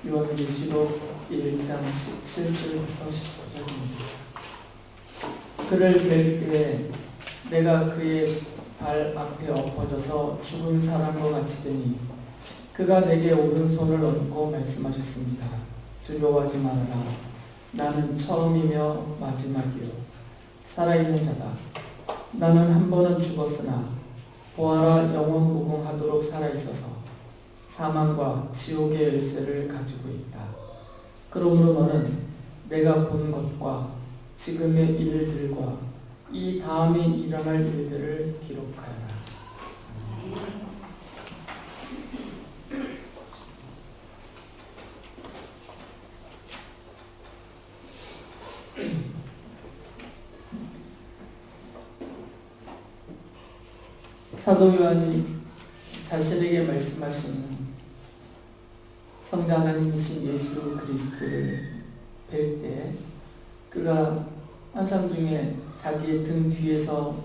요한계시록 1장 17절부터 19절입니다. 그를 뵐 때에 내가 그의 발 앞에 엎어져서 죽은 사람과 같이 되니 그가 내게 오른손을 얹고 말씀하셨습니다. 두려워하지 말아라. 나는 처음이며 마지막이요 살아있는 자다. 나는 한 번은 죽었으나 보아라 영원 무궁하도록 살아있어서 사망과 지옥의 열쇠를 가지고 있다. 그러므로 너는 내가 본 것과 지금의 일들과 이 다음에 일어날 일들을 기록하여라. 사도 요한이 자신에게 말씀하시는 성자 하나님이신 예수 그리스도를 뵐 때 그가 환상 중에 자기의 등 뒤에서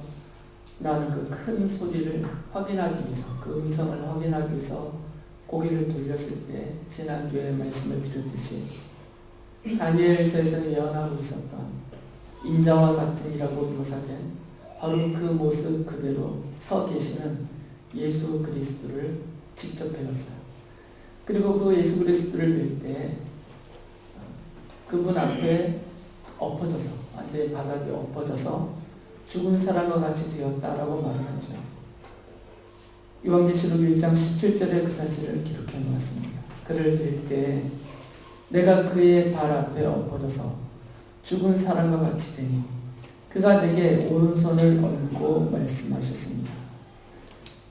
나는 그 큰 소리를 확인하기 위해서, 그 음성을 확인하기 위해서 고개를 돌렸을 때 지난주에 말씀을 드렸듯이 다니엘서에서 예언하고 있었던 인자와 같음이라고 묘사된 바로 그 모습 그대로 서 계시는 예수 그리스도를 직접 배웠어요. 그리고 그 예수 그리스도를 뵐 때 그분 앞에 엎어져서, 완전히 바닥에 엎어져서 죽은 사람과 같이 되었다라고 말을 하죠. 요한계시록 1장 17절에 그 사실을 기록해 놓았습니다. 그를 뵐 때 내가 그의 발 앞에 엎어져서 죽은 사람과 같이 되니 그가 내게 오른손을 얹고 말씀하셨습니다.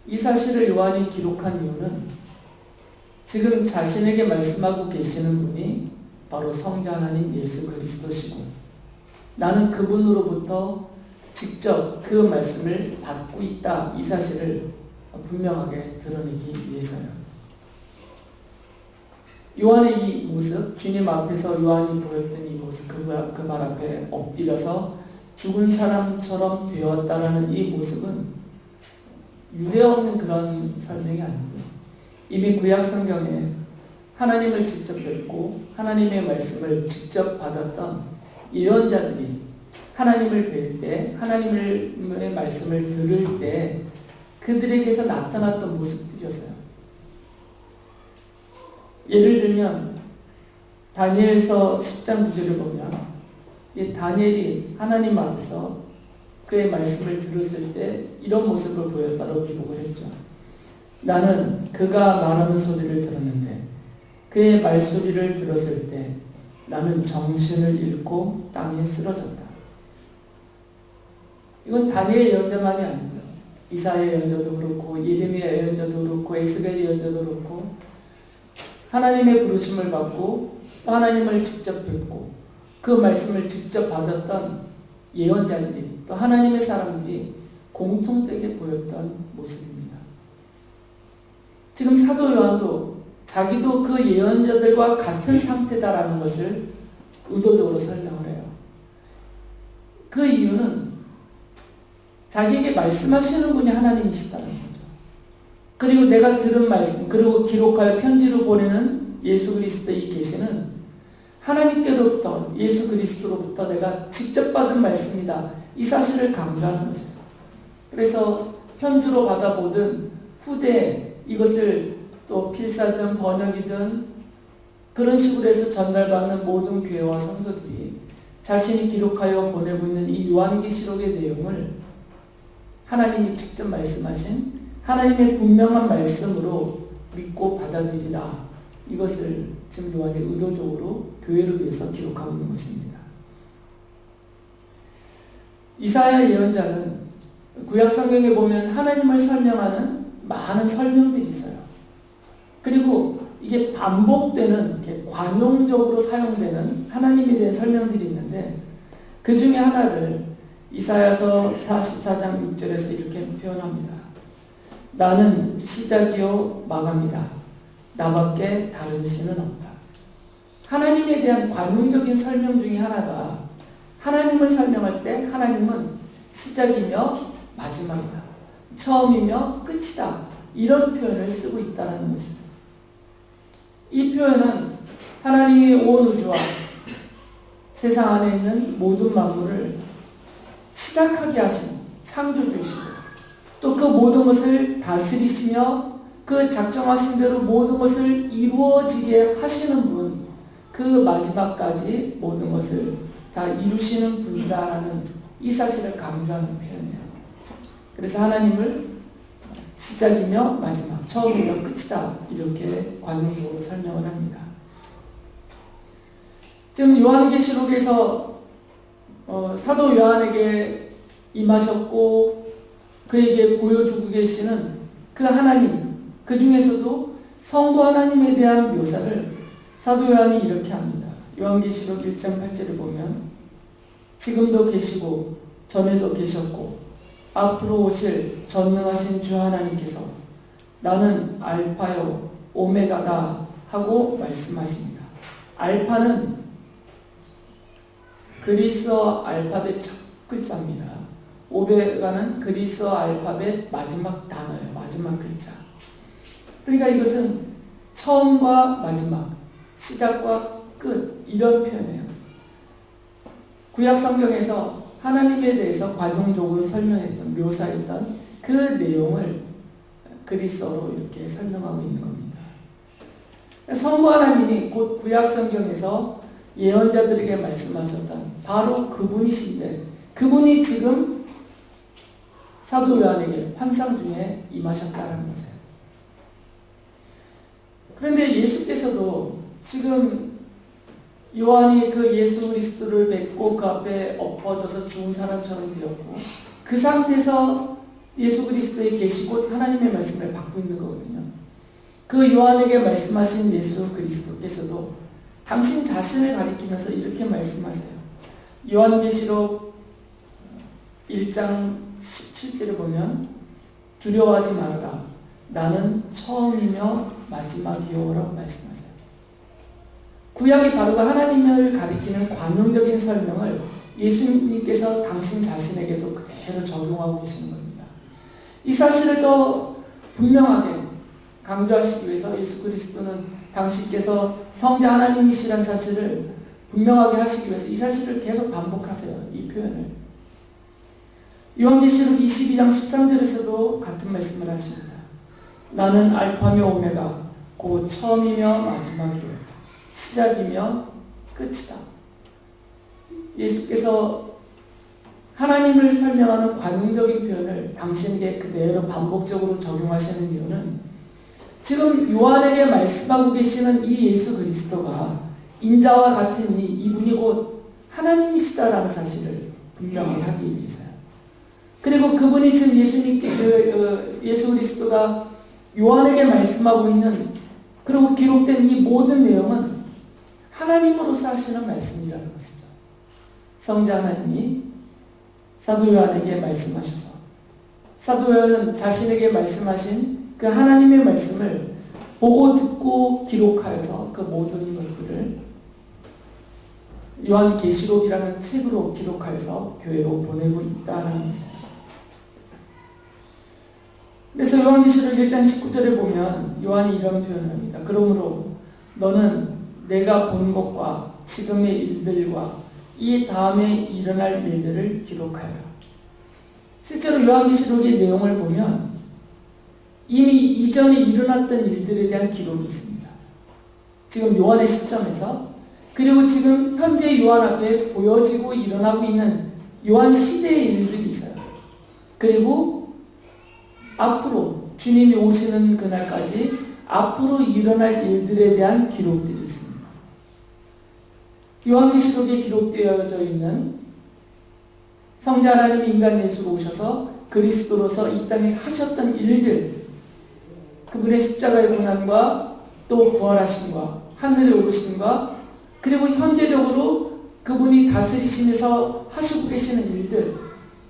이 사실을 요한이 기록한 이유는 지금 자신에게 말씀하고 계시는 분이 바로 성자 하나님 예수 그리스도시고 나는 그분으로부터 직접 그 말씀을 받고 있다, 이 사실을 분명하게 드러내기 위해서요. 요한의 이 모습, 주님 앞에서 요한이 보였던 이 모습, 그 말 앞에 엎드려서 죽은 사람처럼 되었다라는 이 모습은 유례없는 그런 설명이 아니고요. 이미 구약 성경에 하나님을 직접 뵙고 하나님의 말씀을 직접 받았던 예언자들이 하나님을 뵐 때, 하나님의 말씀을 들을 때 그들에게서 나타났던 모습들이었어요. 예를 들면 다니엘서 10장 9절을 보면 다니엘이 하나님 앞에서 그의 말씀을 들었을 때 이런 모습을 보였다고 기록을 했죠. 나는 그가 말하는 소리를 들었는데 그의 말소리를 들었을 때 나는 정신을 잃고 땅에 쓰러졌다. 이건 다니엘 예언자만이 아니고요. 이사야 예언자도 그렇고 예레미야 예언자도 그렇고 에스겔 예언자도 그렇고 하나님의 부르심을 받고 또 하나님을 직접 뵙고 그 말씀을 직접 받았던 예언자들이 또 하나님의 사람들이 공통되게 보였던 모습입니다. 지금 사도 요한도 자기도 그 예언자들과 같은 상태다라는 것을 의도적으로 설명을 해요. 그 이유는 자기에게 말씀하시는 분이 하나님이시다는 거죠. 그리고 내가 들은 말씀, 그리고 기록하여 편지로 보내는 예수 그리스도의 계시는 하나님께로부터, 예수 그리스도로부터 내가 직접 받은 말씀이다, 이 사실을 강조하는 거죠. 그래서 편지로 받아보든 후대에 이것을 또 필사든 번역이든 그런 식으로 해서 전달받는 모든 교회와 성도들이 자신이 기록하여 보내고 있는 이 요한계시록의 내용을 하나님이 직접 말씀하신 하나님의 분명한 말씀으로 믿고 받아들이라, 이것을 지금 요한이 의도적으로 교회를 위해서 기록하고 있는 것입니다. 이사야 예언자는 구약 성경에 보면 하나님을 설명하는 많은 설명들이 있어요. 그리고 이게 반복되는, 이렇게 관용적으로 사용되는 하나님에 대한 설명들이 있는데 그 중에 하나를 이사야서 44장 6절에서 이렇게 표현합니다. 나는 시작이요 마감이다. 나밖에 다른 신은 없다. 하나님에 대한 관용적인 설명 중에 하나가, 하나님을 설명할 때 하나님은 시작이며 마지막이다, 처음이며 끝이다, 이런 표현을 쓰고 있다는 것이죠. 이 표현은 하나님이 온 우주와 세상 안에 있는 모든 만물을 시작하게 하신 창조주이시고 또 그 모든 것을 다스리시며 그 작정하신 대로 모든 것을 이루어지게 하시는 분, 그 마지막까지 모든 것을 다 이루시는 분이다라는 이 사실을 강조하는 표현이에요. 그래서 하나님을 시작이며 마지막, 처음이며 끝이다 이렇게 관용적으로 설명을 합니다. 지금 요한계시록에서 사도 요한에게 임하셨고 그에게 보여주고 계시는 그 하나님, 그 중에서도 성부 하나님에 대한 묘사를 사도 요한이 이렇게 합니다. 요한계시록 1장 8절을 보면 지금도 계시고 전에도 계셨고 앞으로 오실 전능하신 주 하나님께서 나는 알파요 오메가다 하고 말씀하십니다. 알파는 그리스어 알파벳 첫 글자입니다. 오메가는 그리스어 알파벳 마지막 단어예요. 마지막 글자. 그러니까 이것은 처음과 마지막, 시작과 끝 이런 표현이에요. 구약 성경에서 하나님에 대해서 관용적으로 설명했던, 묘사했던 그 내용을 그리스어로 이렇게 설명하고 있는 겁니다. 성부 하나님이 곧 구약 성경에서 예언자들에게 말씀하셨던 바로 그분이신데 그분이 지금 사도 요한에게 환상 중에 임하셨다는 것이에요. 그런데 예수께서도 지금 요한이 그 예수 그리스도를 뵙고 그 앞에 엎어져서 죽은 사람처럼 되었고 그 상태에서 예수 그리스도에 계시고 하나님의 말씀을 받고 있는 거거든요. 그 요한에게 말씀하신 예수 그리스도께서도 당신 자신을 가리키면서 이렇게 말씀하세요. 요한계시록 1장 17절에 보면 두려워하지 말아라. 나는 처음이며 마지막이요 라고 말씀하세요. 구약이 바로 하나님을 가리키는 관용적인 설명을 예수님께서 당신 자신에게도 그대로 적용하고 계시는 겁니다. 이 사실을 더 분명하게 강조하시기 위해서 예수 그리스도는 당신께서 성자 하나님이시라는 사실을 분명하게 하시기 위해서 이 사실을 계속 반복하세요. 이 표현을. 요한계시록 22장 13절에서도 같은 말씀을 하십니다. 나는 알파며 오메가 곧 처음이며 마지막이요 시작이며 끝이다. 예수께서 하나님을 설명하는 관용적인 표현을 당신에게 그대로 반복적으로 적용하시는 이유는 지금 요한에게 말씀하고 계시는 이 예수 그리스도가 인자와 같은 이분이 곧 하나님이시다라는 사실을 분명히 하기 위해서요. 그리고 그분이 지금 예수 그리스도가 요한에게 말씀하고 있는 그리고 기록된 이 모든 내용은 하나님으로서 하시는 말씀이라는 것이죠. 성자 하나님이 사도 요한에게 말씀하셔서 사도 요한은 자신에게 말씀하신 그 하나님의 말씀을 보고 듣고 기록하여서 그 모든 것들을 요한계시록이라는 책으로 기록하여서 교회로 보내고 있다는 것이에요. 그래서 요한계시록 1장 19절에 보면 요한이 이런 표현을 합니다. 그러므로 너는 내가 본 것과 지금의 일들과 이 다음에 일어날 일들을 기록하여라. 실제로 요한계시록의 내용을 보면 이미 이전에 일어났던 일들에 대한 기록이 있습니다. 지금 요한의 시점에서 그리고 지금 현재 요한 앞에 보여지고 일어나고 있는 요한 시대의 일들이 있어요. 그리고 앞으로 주님이 오시는 그날까지 앞으로 일어날 일들에 대한 기록들이 있습니다. 요한계시록에 기록되어져 있는 성자 하나님이 인간 예수로 오셔서 그리스도로서 이 땅에서 하셨던 일들, 그분의 십자가의 고난과 또 부활하심과 하늘에 오르심과 그리고 현재적으로 그분이 다스리시면서 하시고 계시는 일들,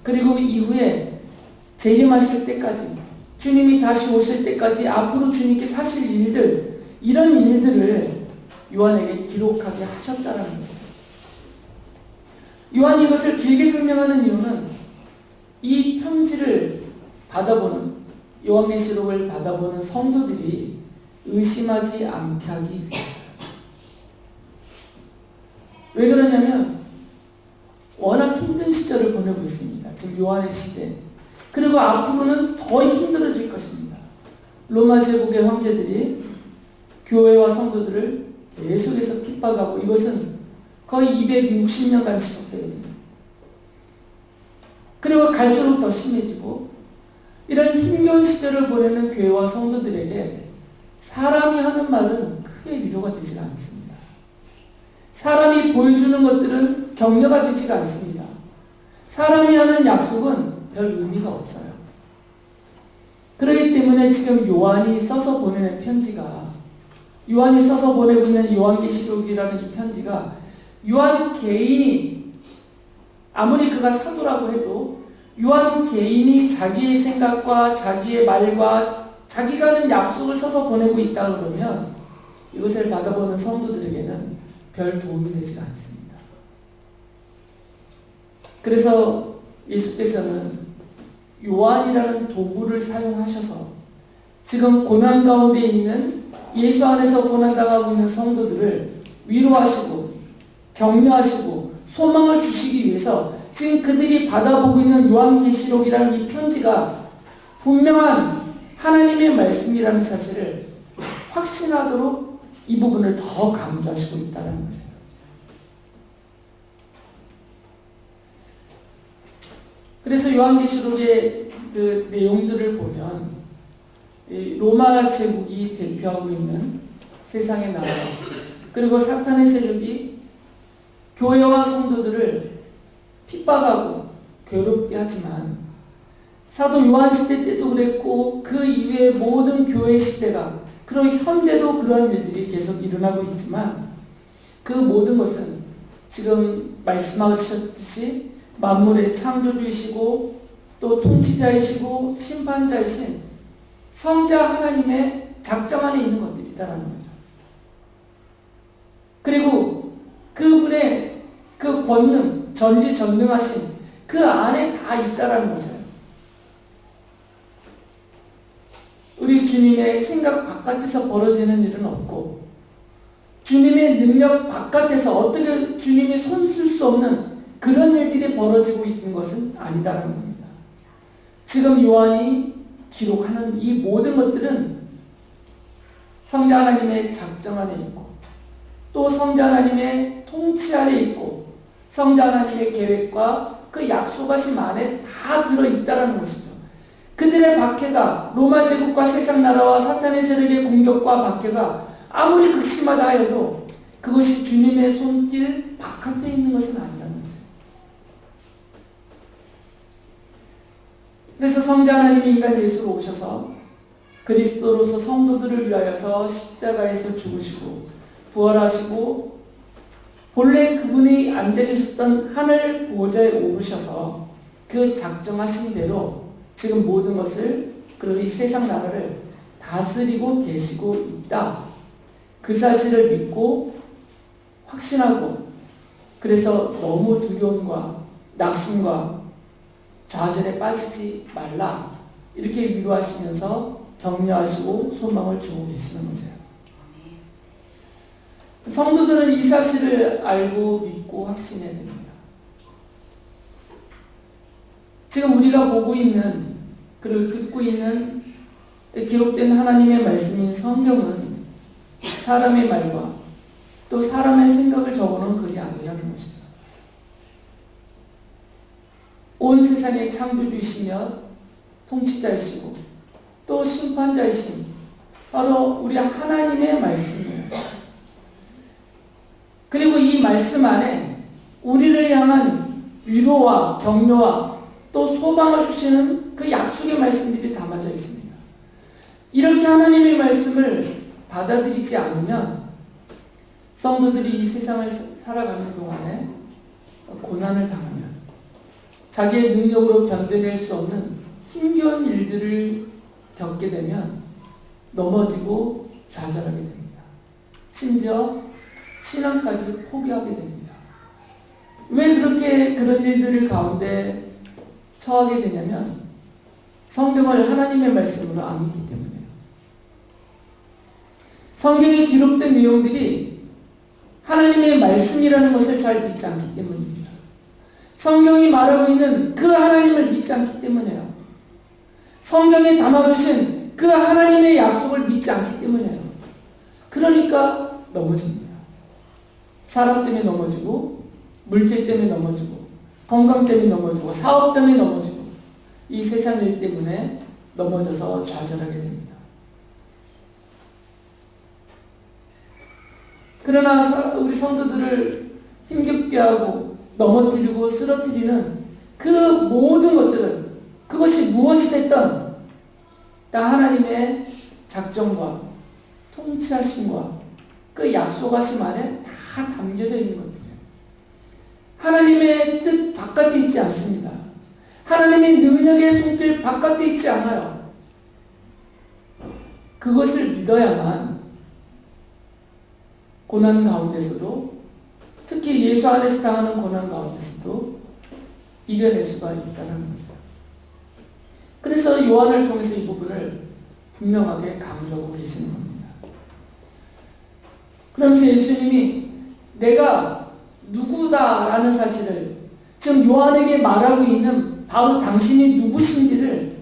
그리고 이후에 재림하실 때까지 주님이 다시 오실 때까지 앞으로 주님께서 하실 일들, 이런 일들을 요한에게 기록하게 하셨다는 것입니다. 요한이 이것을 길게 설명하는 이유는 이 편지를 받아보는, 요한계시록을 받아보는 성도들이 의심하지 않게 하기 위해서요. 왜 그러냐면 워낙 힘든 시절을 보내고 있습니다. 지금 요한의 시대. 그리고 앞으로는 더 힘들어질 것입니다. 로마 제국의 황제들이 교회와 성도들을 계속해서 핍박하고 이것은 거의 260년간 지속되거든요. 그리고 갈수록 더 심해지고 이런 힘겨운 시절을 보내는 교회와 성도들에게 사람이 하는 말은 크게 위로가 되지가 않습니다. 사람이 보여주는 것들은 격려가 되지가 않습니다. 사람이 하는 약속은 별 의미가 없어요. 그렇기 때문에 지금 요한이 써서 보내는 편지가 요한이 써서 보내고 있는 요한계시록이라는 이 편지가 요한 개인이 아무리 그가 사도라고 해도 요한 개인이 자기의 생각과 자기의 말과 자기가 하는 약속을 써서 보내고 있다 그러면 이것을 받아보는 성도들에게는 별 도움이 되지가 않습니다. 그래서 예수께서는 요한이라는 도구를 사용하셔서 지금 고난 가운데 있는 예수 안에서 고난당하고 있는 성도들을 위로하시고 격려하시고 소망을 주시기 위해서 지금 그들이 받아보고 있는 요한계시록이라는 이 편지가 분명한 하나님의 말씀이라는 사실을 확신하도록 이 부분을 더 강조하시고 있다는 거죠. 그래서 요한계시록의 그 내용들을 보면 로마 제국이 대표하고 있는 세상의 나라 그리고 사탄의 세력이 교회와 성도들을 핍박하고 괴롭게 하지만 사도 요한 시대 때도 그랬고 그 이후의 모든 교회 시대가 그리고 현재도 그러한 일들이 계속 일어나고 있지만 그 모든 것은 지금 말씀하셨듯이 만물의 창조주이시고 또 통치자이시고 심판자이신 성자 하나님의 작정 안에 있는 것들이다라는 거죠. 그리고 그분의 그 권능, 전지전능하신 그 안에 다 있다라는 거죠. 우리 주님의 생각 바깥에서 벌어지는 일은 없고 주님의 능력 바깥에서 어떻게 주님이 손쓸 수 없는 그런 일들이 벌어지고 있는 것은 아니다라는 겁니다. 지금 요한이 기록하는 이 모든 것들은 성자 하나님의 작정 안에 있고 또 성자 하나님의 통치 안에 있고 성자 하나님의 계획과 그 약속하심 안에 다 들어있다라는 것이죠. 그들의 박해가 로마 제국과 세상 나라와 사탄의 세력의 공격과 박해가 아무리 극심하다 하여도 그것이 주님의 손길 바깥에 있는 것은 아니라는 거죠. 그래서 성자 하나님이 인간 예수로 오셔서 그리스도로서 성도들을 위하여서 십자가에서 죽으시고 부활하시고 본래 그분이 앉아 계셨던 하늘 보좌에 오르셔서 그 작정하신 대로 지금 모든 것을 그리고 이 세상 나라를 다스리고 계시고 있다. 그 사실을 믿고 확신하고 그래서 너무 두려움과 낙심과 좌절에 빠지지 말라. 이렇게 위로하시면서 격려하시고 소망을 주고 계시는 거죠. 성도들은 이 사실을 알고 믿고 확신해야 됩니다. 지금 우리가 보고 있는 그리고 듣고 있는 기록된 하나님의 말씀인 성경은 사람의 말과 또 사람의 생각을 적어놓은 글이 아니라는 것이죠. 온 세상의 창조주이시며 통치자이시고 또 심판자이신 바로 우리 하나님의 말씀이에요. 그리고 이 말씀 안에 우리를 향한 위로와 격려와 또 소망을 주시는 그 약속의 말씀들이 담아져 있습니다. 이렇게 하나님의 말씀을 받아들이지 않으면 성도들이 이 세상을 살아가는 동안에 고난을 당하면 자기의 능력으로 견뎌낼 수 없는 힘겨운 일들을 겪게 되면 넘어지고 좌절하게 됩니다. 심지어 신앙까지 포기하게 됩니다. 왜 그렇게 그런 일들을 가운데 처하게 되냐면 성경을 하나님의 말씀으로 안 믿기 때문에요. 성경에 기록된 내용들이 하나님의 말씀이라는 것을 잘 믿지 않기 때문입니다. 성경이 말하고 있는 그 하나님을 믿지 않기 때문에요. 성경에 담아두신 그 하나님의 약속을 믿지 않기 때문에요. 그러니까 넘어집니다. 사람 때문에 넘어지고, 물질 때문에 넘어지고, 건강 때문에 넘어지고, 사업 때문에 넘어지고, 이 세상 일 때문에 넘어져서 좌절하게 됩니다. 그러나 우리 성도들을 힘겹게 하고 넘어뜨리고 쓰러뜨리는 그 모든 것들은, 그것이 무엇이 됐든 다 하나님의 작정과 통치하심과 그 약속하심 안에 다 담겨져 있는 것들이에요. 하나님의 뜻 바깥에 있지 않습니다. 하나님의 능력의 손길 바깥에 있지 않아요. 그것을 믿어야만 고난 가운데서도, 특히 예수 안에서 당하는 고난 가운데서도 이겨낼 수가 있다는 거죠. 그래서 요한을 통해서 이 부분을 분명하게 강조하고 계시는 겁니다. 그러면서 예수님이 내가 누구다라는 사실을, 지금 요한에게 말하고 있는 바로 당신이 누구신지를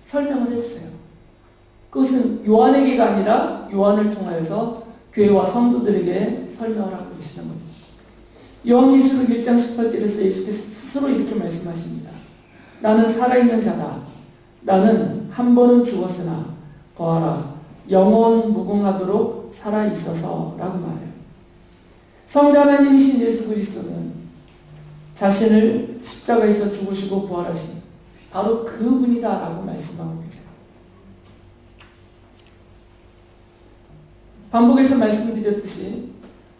설명을 해주세요. 그것은 요한에게가 아니라 요한을 통하여서 교회와 성도들에게 설명을 하고 계시는 거죠. 요한계시록 1장 18절에서 예수께서 스스로 이렇게 말씀하십니다. 나는 살아있는 자다. 나는 한 번은 죽었으나 보아라 영원 무궁하도록 살아있어서 라고 말해요. 성자 하나님이신 예수 그리스도는 자신을 십자가에서 죽으시고 부활하신 바로 그분이다 라고 말씀하고 계세요. 반복해서 말씀드렸듯이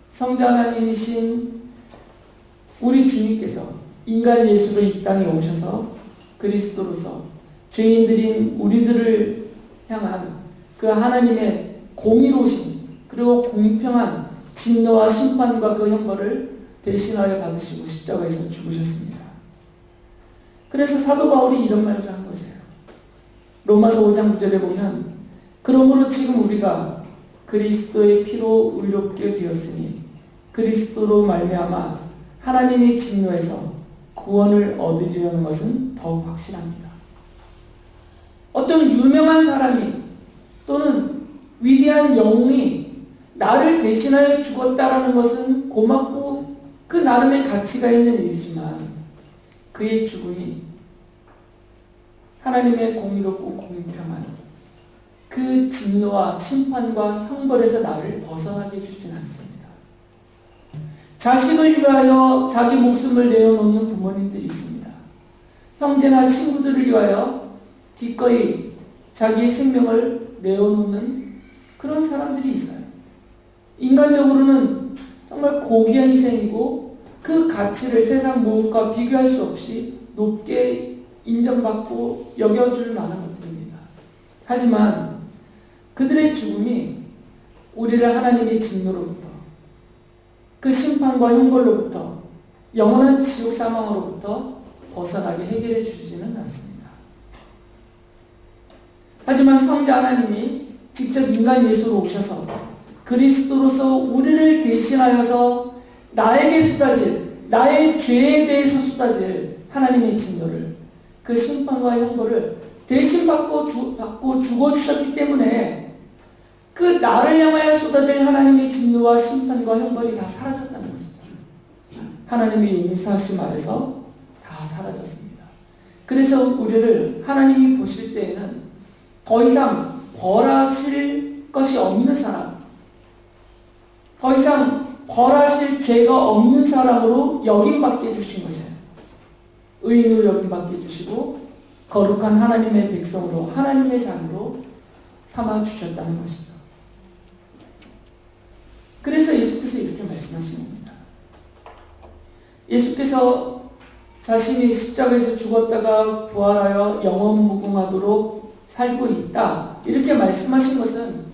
성자 하나님이신 우리 주님께서 인간 예수로 이 땅에 오셔서 그리스도로서 죄인들인 우리들을 향한 그 하나님의 공의로우신 그리고 공평한 진노와 심판과 그 형벌을 대신하여 받으시고 십자가에서 죽으셨습니다. 그래서 사도 바울이 이런 말을 한 거죠. 로마서 5장 9절에 보면 그러므로 지금 우리가 그리스도의 피로 의롭게 되었으니 그리스도로 말미암아 하나님의 진노에서 구원을 얻으려는 것은 더욱 확실합니다. 어떤 유명한 사람이 또는 위대한 영웅이 나를 대신하여 죽었다라는 것은 고맙고 그 나름의 가치가 있는 일이지만 그의 죽음이 하나님의 공의롭고 공평한 그 진노와 심판과 형벌에서 나를 벗어나게 해주진 않습니다. 자식을 위하여 자기 목숨을 내어놓는 부모님들이 있습니다. 형제나 친구들을 위하여 기꺼이 자기의 생명을 내어놓는 그런 사람들이 있어요. 인간적으로는 정말 고귀한 희생이고 그 가치를 세상 무엇과 비교할 수 없이 높게 인정받고 여겨줄 만한 것들입니다. 하지만 그들의 죽음이 우리를 하나님의 진노로부터 그 심판과 형벌로부터 영원한 지옥 사망으로부터 벗어나게 해결해 주지는 않습니다. 하지만 성자 하나님이 직접 인간 예수로 오셔서 그리스도로서 우리를 대신하여서 나에게 쏟아질 나의 죄에 대해서 쏟아질 하나님의 진노를 그 심판과 형벌을 대신 받고 죽어주셨기 때문에 그 나를 향하여 쏟아질 하나님의 진노와 심판과 형벌이 다 사라졌다는 것이죠. 하나님의 용서하심 아래서 다 사라졌습니다. 그래서 우리를 하나님이 보실 때에는 더 이상 벌하실 것이 없는 사람, 더 이상 벌하실 죄가 없는 사람으로 여김받게 해주신 것이에요. 의인으로 여김받게 해주시고 거룩한 하나님의 백성으로 하나님의 자녀로 삼아주셨다는 것이죠. 그래서 예수께서 이렇게 말씀하신 겁니다. 예수께서 자신이 십자가에서 죽었다가 부활하여 영원 무궁하도록 살고 있다 이렇게 말씀하신 것은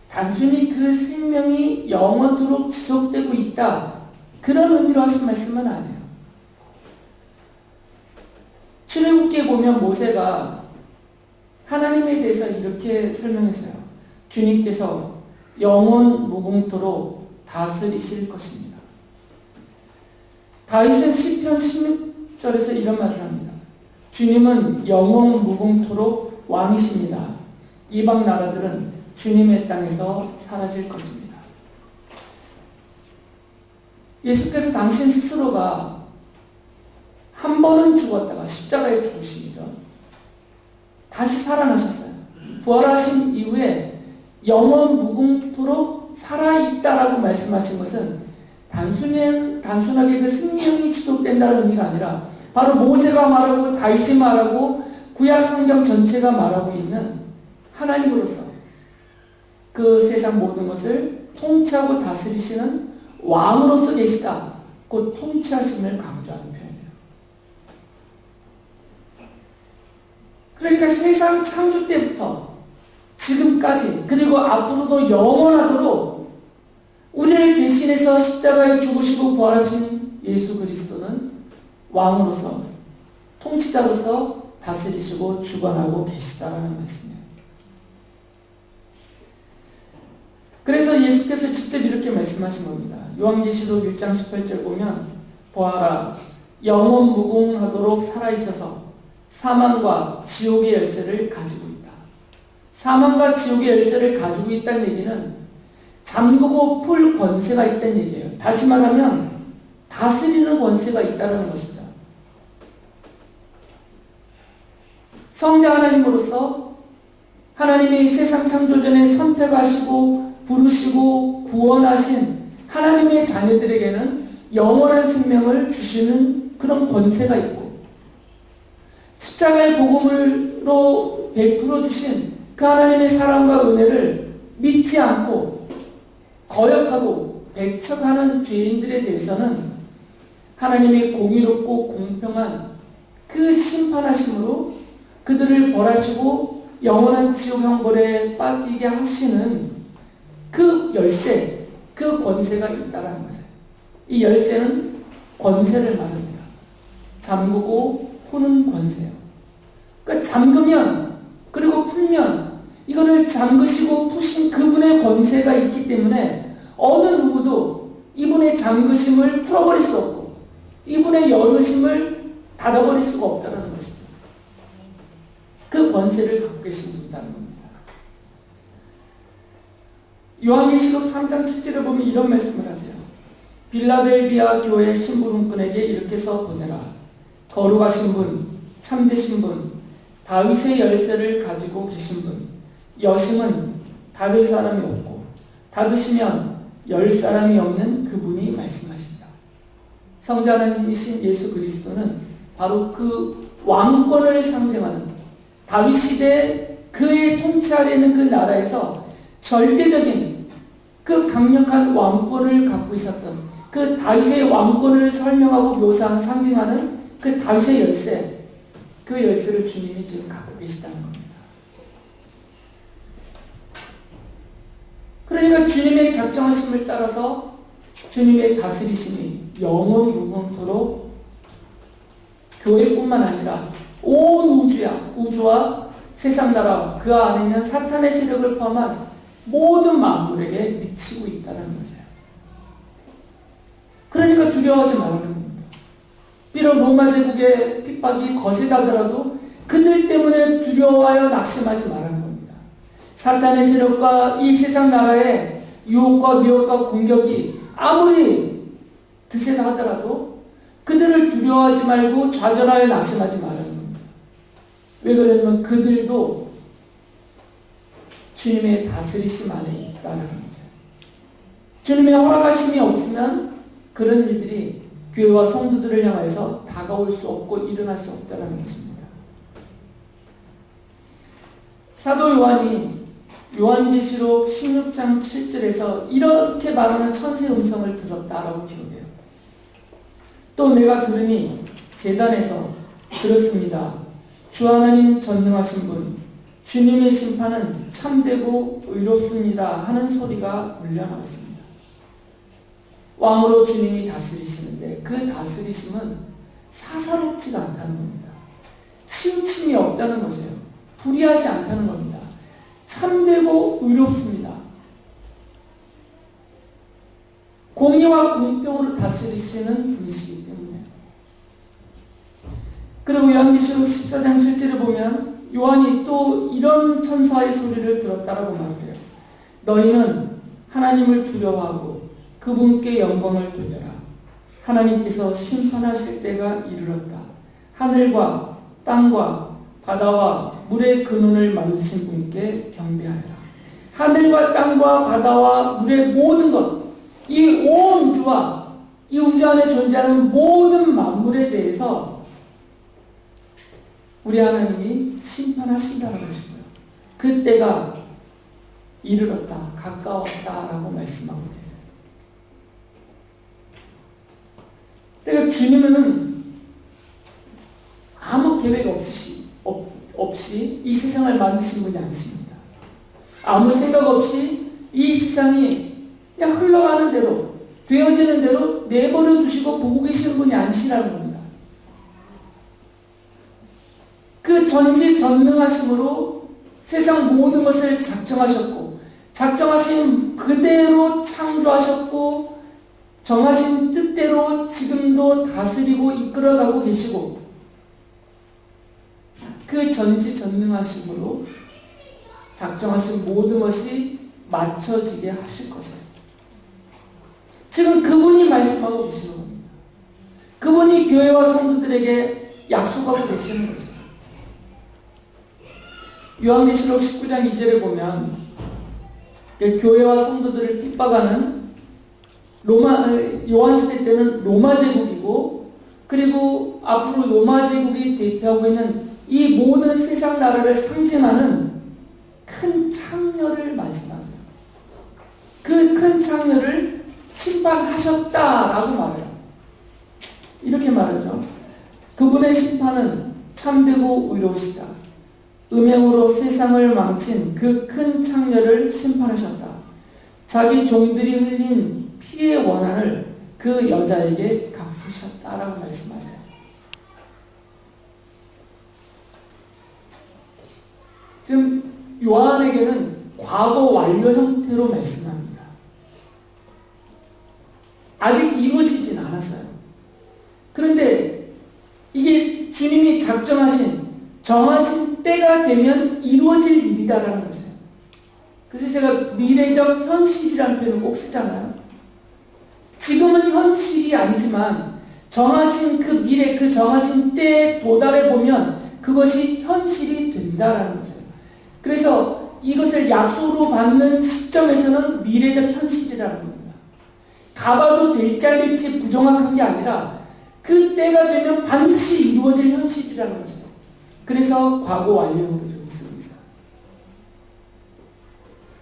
단순히 그 생명이 영원토록 지속되고 있다 그런 의미로 하신 말씀은 아니에요. 출애굽기에 보면 모세가 하나님에 대해서 이렇게 설명했어요. 주님께서 영원 무궁토록 다스리실 것입니다. 다윗은 시편 16절에서 이런 말을 합니다. 주님은 영원 무궁토록 왕이십니다. 이방 나라들은 주님의 땅에서 사라질 것입니다. 예수께서 당신 스스로가 한 번은 죽었다가 십자가에 죽으심이죠. 다시 살아나셨어요. 부활하신 이후에 영원 무궁토록 살아있다라고 말씀하신 것은 단순하게 그 생명이 지속된다는 의미가 아니라 바로 모세가 말하고 다윗이 말하고 구약 성경 전체가 말하고 있는 하나님으로서 그 세상 모든 것을 통치하고 다스리시는 왕으로서 계시다. 곧 통치하심을 강조하는 표현이에요. 그러니까 세상 창조 때부터 지금까지 그리고 앞으로도 영원하도록 우리를 대신해서 십자가에 죽으시고 부활하신 예수 그리스도는 왕으로서 통치자로서 다스리시고 주관하고 계시다라는 말씀이에요. 그래서 예수께서 직접 이렇게 말씀하신 겁니다. 요한계시록 1장 18절 보면 보아라 영원 무궁하도록 살아있어서 사망과 지옥의 열쇠를 가지고 있다. 사망과 지옥의 열쇠를 가지고 있다는 얘기는 잠그고 풀 권세가 있다는 얘기예요. 다시 말하면 다스리는 권세가 있다는 것이죠. 성자 하나님으로서 하나님이 세상 창조 전에 선택하시고 부르시고 구원하신 하나님의 자녀들에게는 영원한 생명을 주시는 그런 권세가 있고 십자가의 복음으로 베풀어 주신 그 하나님의 사랑과 은혜를 믿지 않고 거역하고 배척하는 죄인들에 대해서는 하나님의 공의롭고 공평한 그 심판하심으로 그들을 벌하시고 영원한 지옥 형벌에 빠지게 하시는 그 열쇠, 그 권세가 있다라는 것이에요. 이 열쇠는 권세를 말합니다. 잠그고 푸는 권세요. 그러니까 잠그면 그리고 풀면 이거를 잠그시고 푸신 그분의 권세가 있기 때문에 어느 누구도 이분의 잠그심을 풀어버릴 수 없고 이분의 열으심을 닫아버릴 수가 없다는 것이죠. 그 권세를 갖고 계신 분이라는 겁니다. 요한계시록 3장 7절에 보면 이런 말씀을 하세요. 빌라델비아 교회 심부름꾼에게 이렇게 써 보내라. 거룩하신 분, 참되신 분, 다윗의 열쇠를 가지고 계신 분, 여심은 닫을 사람이 없고 닫으시면 열 사람이 없는 그분이 말씀하신다. 성자 하나님이신 예수 그리스도는 바로 그 왕권을 상징하는 다윗 시대 그의 통치 아래 있는 그 나라에서 절대적인 그 강력한 왕권을 갖고 있었던 그 다윗의 왕권을 설명하고 묘사하는 상징하는 그 다윗의 열쇠, 그 열쇠를 주님이 지금 갖고 계시다는 겁니다. 그러니까 주님의 작정하심을 따라서 주님의 다스리심이 영원 무궁토록 교회뿐만 아니라 온 우주와 세상 나라와 그 안에 있는 사탄의 세력을 포함한 모든 만물에게 미치고 있다는 것이에요. 그러니까 두려워하지 말라는 겁니다. 비록 로마 제국의 핍박이 거세다더라도 그들 때문에 두려워하여 낙심하지 말라는 겁니다. 사탄의 세력과 이 세상 나라의 유혹과 미혹과 공격이 아무리 드세다 하더라도 그들을 두려워하지 말고 좌절하여 낙심하지 말라는 겁니다. 왜 그러냐면 그들도 주님의 다스리심 안에 있다는 거죠. 주님의 허락하심이 없으면 그런 일들이 교회와 성도들을 향해서 다가올 수 없고 일어날 수 없다는 것입니다. 사도 요한이 요한계시록 16장 7절에서 이렇게 말하는 천사의 음성을 들었다라고 기록해요. 또 내가 들으니 제단에서 그렇습니다. 주 하나님 전능하신 분 주님의 심판은 참되고 의롭습니다 하는 소리가 울려나왔습니다. 왕으로 주님이 다스리시는데 그 다스리심은 사사롭지가 않다는 겁니다. 치우침이 없다는 것이에요. 불의하지 않다는 겁니다. 참되고 의롭습니다. 공의와 공평으로 다스리시는 분이시기 때문에. 그리고 요한계시록 14장 7절을 보면 요한이 또 이런 천사의 소리를 들었다라고 말을 해요. 너희는 하나님을 두려워하고 그분께 영광을 돌려라. 하나님께서 심판하실 때가 이르렀다. 하늘과 땅과 바다와 물의 근원을 만드신 분께 경배하여라. 하늘과 땅과 바다와 물의 모든 것, 이 온 우주와 이 우주 안에 존재하는 모든 만물에 대해서 우리 하나님이 심판하신다는 것이고요. 그때가 이르렀다, 가까웠다라고 말씀하고 계세요. 그러니까 주님은 아무 계획 없이 이 세상을 만드신 분이 아니십니다. 아무 생각 없이 이 세상이 그냥 흘러가는 대로, 되어지는 대로 내버려 두시고 보고 계시는 분이 아니시라는 겁니다. 그 전지전능하심으로 세상 모든 것을 작정하셨고, 작정하신 그대로 창조하셨고, 정하신 뜻대로 지금도 다스리고 이끌어가고 계시고, 그 전지전능하심으로 작정하신 모든 것이 맞춰지게 하실 것이에요. 지금 그분이 말씀하고 계시는 겁니다. 그분이 교회와 성도들에게 약속하고 계시는 거죠. 요한계시록 19장 2절에 보면 교회와 성도들을 핍박하는 요한시대 때는 로마 제국이고, 그리고 앞으로 로마 제국이 대표하고 있는 이 모든 세상 나라를 상징하는 큰 창녀를 말씀하세요. 그 큰 창녀를 심판하셨다라고 말해요. 이렇게 말하죠. 그분의 심판은 참되고 의로우시다. 음행으로 세상을 망친 그 큰 창녀를 심판하셨다. 자기 종들이 흘린 피의 원한을 그 여자에게 갚으셨다라고 말씀하세요. 지금 요한에게는 과거 완료 형태로 말씀합니다. 아직 이루어지진 않았어요. 그런데 이게 주님이 작정하신, 정하신 때가 되면 이루어질 일이다라는 거죠. 그래서 제가 미래적 현실이라는 표현을 꼭 쓰잖아요. 지금은 현실이 아니지만 정하신 그 미래, 그 정하신 때에 도달해 보면 그것이 현실이 된다라는 거죠. 그래서 이것을 약속으로 받는 시점에서는 미래적 현실이라는 겁니다. 가봐도 될지 안 될지 부정확한 게 아니라 그 때가 되면 반드시 이루어질 현실이라는 거죠. 그래서 과거 완료형으로 좀 있습니다.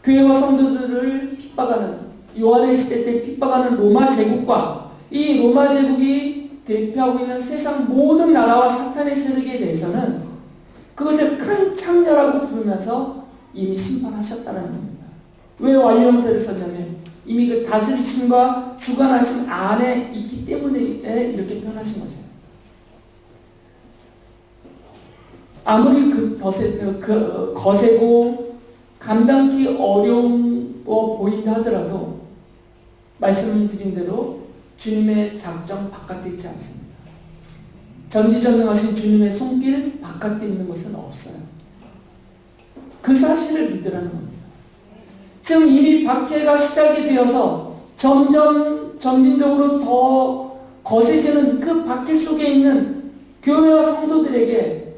교회와 성도들을 핍박하는, 요한의 시대 때 핍박하는 로마 제국과 이 로마 제국이 대표하고 있는 세상 모든 나라와 사탄의 세력에 대해서는 그것을 큰 창녀라고 부르면서 이미 심판하셨다는 겁니다. 왜 완료 형태를 썼냐면 이미 그 다스리심과 주관하심 안에 있기 때문에 이렇게 표현하신 거죠. 아무리 거세고 감당기 어려운 보인다 하더라도 말씀드린 대로 주님의 작정 바깥에 있지 않습니다. 전지전능하신 주님의 손길 바깥에 있는 것은 없어요. 그 사실을 믿으라는 겁니다. 지금 이미 박해가 시작이 되어서 점진적으로 더 거세지는 그 박해 속에 있는 교회와 성도들에게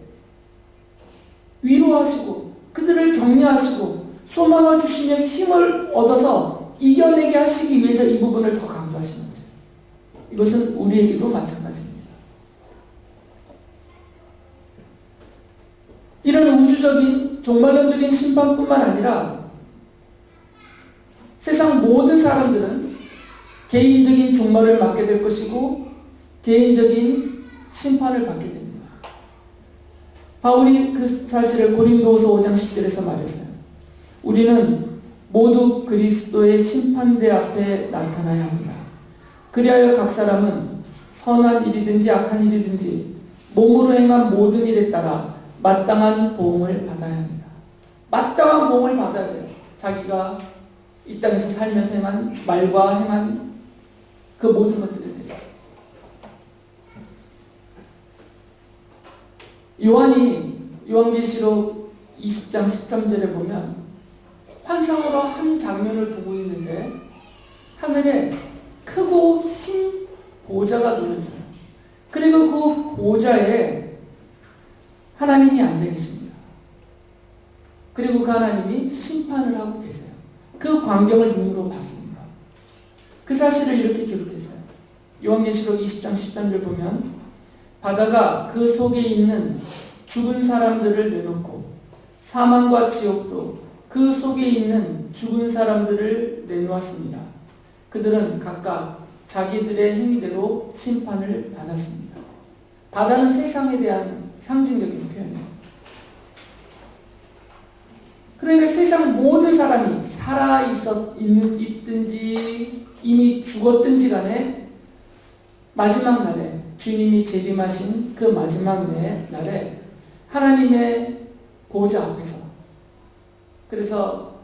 위로하시고 그들을 격려하시고 소망을 주시며 힘을 얻어서 이겨내게 하시기 위해서 이 부분을 더 강조하시는 거죠. 이것은 우리에게도 마찬가지입니다. 이런 우주적인 종말론적인 심판뿐만 아니라 세상 모든 사람들은 개인적인 종말을 맞게 될 것이고 개인적인 심판을 받게 됩니다. 바울이 그 사실을 고린도후서 5장 10절에서 말했어요. 우리는 모두 그리스도의 심판대 앞에 나타나야 합니다. 그리하여 각 사람은 선한 일이든지 악한 일이든지 몸으로 행한 모든 일에 따라 마땅한 보응을 받아야 합니다. 마땅한 보응을 받아야 돼요. 자기가 이 땅에서 살면서 행한 말과 행한 그 모든 것들에 대해서. 요한계시록 20장 13절에 보면 환상으로 한 장면을 보고 있는데 하늘에 크고 흰 보좌가 놓여 있어요. 그리고 그 보좌에 하나님이 앉아 계십니다. 그리고 그 하나님이 심판을 하고 계세요. 그 광경을 눈으로 봤습니다. 그 사실을 이렇게 기록했어요. 요한계시록 20장 13절 보면 바다가 그 속에 있는 죽은 사람들을 내놓고 사망과 지옥도 그 속에 있는 죽은 사람들을 내놓았습니다. 그들은 각각 자기들의 행위대로 심판을 받았습니다. 바다는 세상에 대한 상징적인 표현이에요. 그러니까 세상 모든 사람이 있든지 이미 죽었든지 간에 마지막 날에 주님이 재림하신 그 마지막 날에 하나님의 보좌 앞에서, 그래서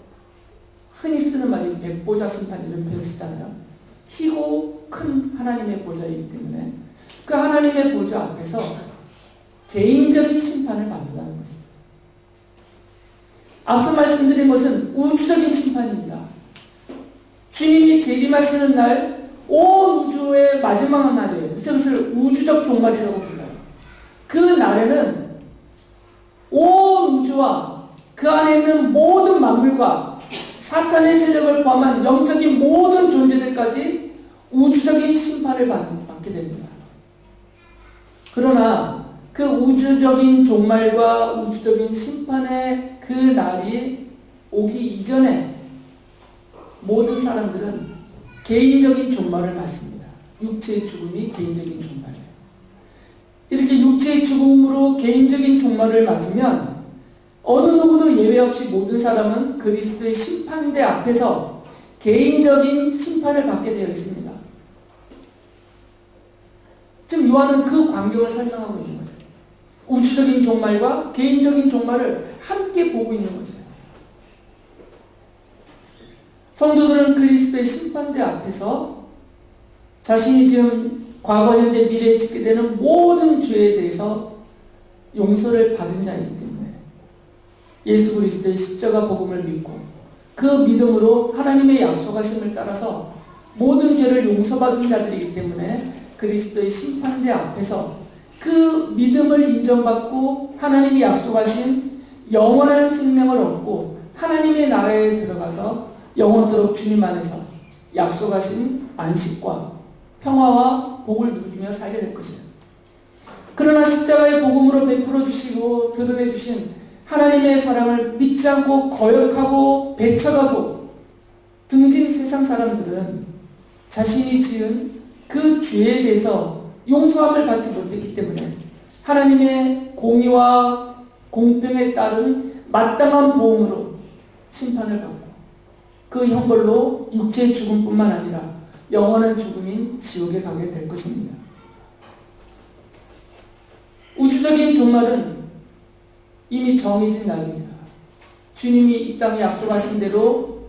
흔히 쓰는 말이 백보자 심판 이런 표현 쓰잖아요. 희고 큰 하나님의 보좌이기 때문에 그 하나님의 보좌 앞에서 개인적인 심판을 받는다는 것이죠. 앞서 말씀드린 것은 우주적인 심판입니다. 주님이 재림하시는 날, 온 우주의 마지막 날이에요. 그래서 그것을 우주적 종말이라고 불러요. 그 날에는 온 우주와 그 안에 있는 모든 만물과 사탄의 세력을 포함한 영적인 모든 존재들까지 우주적인 심판을 받게 됩니다. 그러나 그 우주적인 종말과 우주적인 심판의 그 날이 오기 이전에 모든 사람들은 개인적인 종말을 맞습니다. 육체의 죽음이 개인적인 종말이에요. 이렇게 육체의 죽음으로 개인적인 종말을 맞으면 어느 누구도 예외 없이 모든 사람은 그리스도의 심판대 앞에서 개인적인 심판을 받게 되어 있습니다. 지금 요한은 그 광경을 설명하고 있는 거죠. 우주적인 종말과 개인적인 종말을 함께 보고 있는 거죠. 성도들은 그리스도의 심판대 앞에서 자신이 지금 과거, 현재, 미래에 짓게 되는 모든 죄에 대해서 용서를 받은 자이기 때문에 예수 그리스도의 십자가 복음을 믿고 그 믿음으로 하나님의 약속하심을 따라서 모든 죄를 용서받은 자들이기 때문에 그리스도의 심판대 앞에서 그 믿음을 인정받고 하나님이 약속하신 영원한 생명을 얻고 하나님의 나라에 들어가서 영원토록 주님 안에서 약속하신 안식과 평화와 복을 누리며 살게 될 것이다. 그러나 십자가의 복음으로 베풀어 주시고 드러내 주신 하나님의 사랑을 믿지 않고 거역하고 배척하고 등진 세상 사람들은 자신이 지은 그 죄에 대해서 용서함을 받지 못했기 때문에 하나님의 공의와 공평에 따른 마땅한 보응으로 심판을 받고 그 형벌로 육체의 죽음뿐만 아니라 영원한 죽음인 지옥에 가게 될 것입니다. 우주적인 종말은 이미 정해진 날입니다. 주님이 이 땅에 약속하신 대로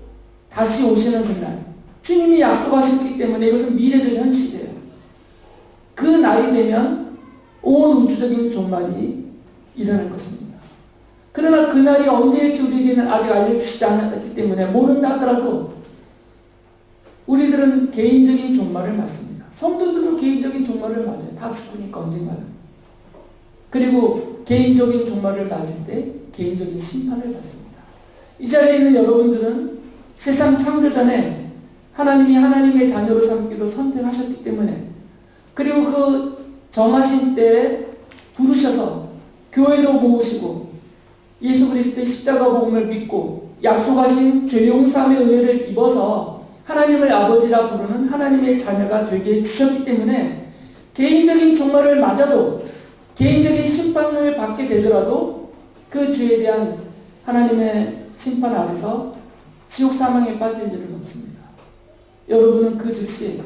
다시 오시는 그날, 주님이 약속하셨기 때문에 이것은 미래적 현실이에요. 그 날이 되면 온 우주적인 종말이 일어날 것입니다. 그러나 그 날이 언제일지 우리에게는 아직 알려주시지 않았기 때문에 모른다 하더라도 우리들은 개인적인 종말을 맞습니다. 성도들은 개인적인 종말을 맞아요. 다 죽으니까 언젠가는. 그리고 개인적인 종말을 맞을 때 개인적인 심판을 받습니다. 이 자리에 있는 여러분들은 세상 창조 전에 하나님이 하나님의 자녀로 삼기로 선택하셨기 때문에 그리고 그 정하신 때에 부르셔서 교회로 모으시고 예수 그리스도의 십자가 복음을 믿고 약속하신 죄 용서함의 은혜를 입어서 하나님을 아버지라 부르는 하나님의 자녀가 되게 해주셨기 때문에 개인적인 종말을 맞아도 개인적인 심판을 받게 되더라도 그 죄에 대한 하나님의 심판 아래서 지옥 사망에 빠질 일은 없습니다. 여러분은 그 즉시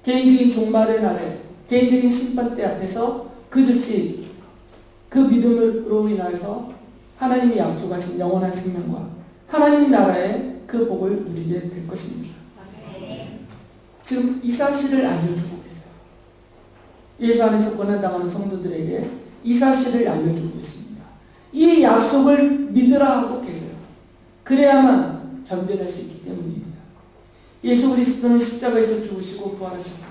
개인적인 종말의 날에 개인적인 심판대 앞에서 그 즉시 그 믿음으로 인하여서 하나님이 약속하신 영원한 생명과 하나님 나라의 그 복을 누리게 될 것입니다. 지금 이 사실을 알려주고 계세요. 예수 안에서 고난당하는 성도들에게 이 사실을 알려주고 계십니다. 이 약속을 믿으라 하고 계세요. 그래야만 견뎌낼 수 있기 때문입니다. 예수 그리스도는 십자가에서 죽으시고 부활하셔서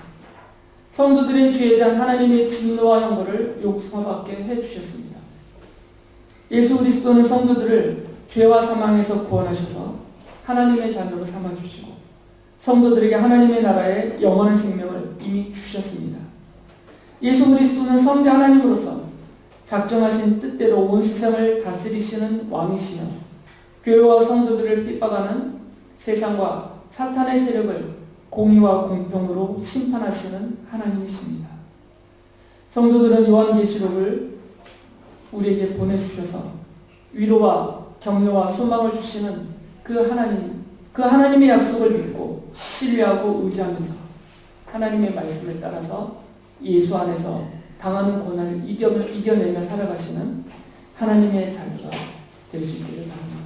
성도들의 죄에 대한 하나님의 진노와 형벌을 용서받게 해주셨습니다. 예수 그리스도는 성도들을 죄와 사망에서 구원하셔서 하나님의 자녀로 삼아주시고 성도들에게 하나님의 나라의 영원한 생명을 이미 주셨습니다. 예수 그리스도는 성자 하나님으로서 작정하신 뜻대로 온 세상을 다스리시는 왕이시며 교회와 성도들을 핍박하는 세상과 사탄의 세력을 공의와 공평으로 심판하시는 하나님이십니다. 성도들은 요한계시록을 우리에게 보내주셔서 위로와 격려와 소망을 주시는 그 하나님의 약속을 믿고 신뢰하고 의지하면서 하나님의 말씀을 따라서 예수 안에서 당하는 고난을 이겨내며 살아가시는 하나님의 자녀가 될 수 있기를 바랍니다.